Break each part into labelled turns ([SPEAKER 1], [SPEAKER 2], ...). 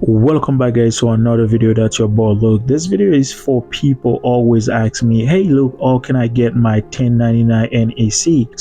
[SPEAKER 1] Welcome back, guys, to another video. That's your boy Luke. This video is for people always ask me, hey Luke, how can I get my 1099 NEC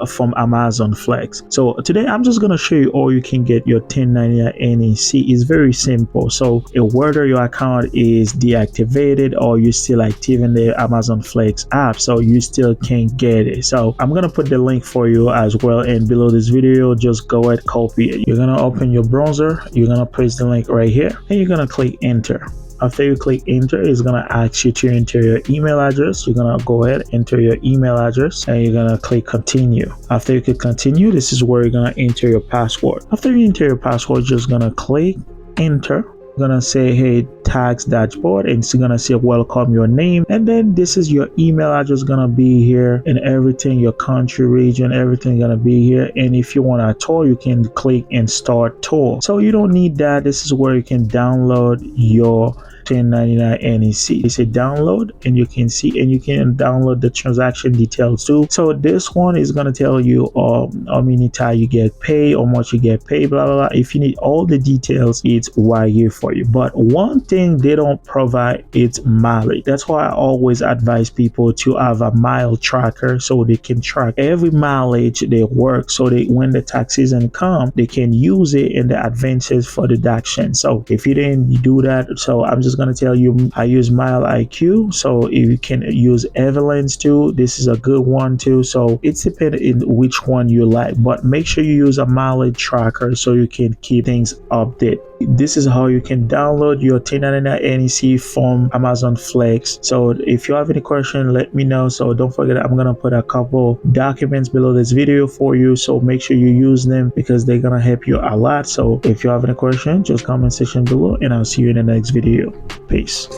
[SPEAKER 1] from Amazon Flex? So today I'm just gonna show you how you can get your 1099 NEC. It's very simple. So whether your account is deactivated or you're still active in the Amazon Flex app, so you still can get it. So I'm gonna put the link for you as well, and below this video just go ahead, copy it. You're gonna open your browser, you're gonna paste the link right here, and you're gonna click enter. After you click enter, it's gonna ask you to enter your email address. You're gonna go ahead, enter your email address, and you're gonna click continue. After you click continue, this is where you're gonna enter your password. After you enter your password, just gonna click enter. Gonna say, hey, tax dashboard, and it's gonna say welcome your name, and then this is your email address gonna be here, and everything, your country, region, everything gonna be here. And if you want a tool, you can click and start tool. So you don't need that. This is where you can download your 1099 NEC. It's a download, and you can see, and you can download the transaction details too. So this one is going to tell you how many times you get paid, how much you get paid, blah blah blah. If you need all the details, it's right here for you. But one thing they don't provide, it's mileage. That's why I always advise people to have a mile tracker, so they can track every mileage they work, so they, when the tax season come, they can use it in the advances for deduction. So if you didn't do that, so I'm just going to tell you, I use Mile IQ, so if you can use Evelyn's too, this is a good one too. So it's dependent in which one you like, but make sure you use a mileage tracker so you can keep things updated. This is how you can download your 1099 NEC from Amazon Flex. So if you have any question, let me know. So don't forget, I'm gonna put a couple documents below this video for you, so make sure you use them because they're gonna help you a lot. So if you have any question, just comment section below, and I'll see you in the next video. Peace.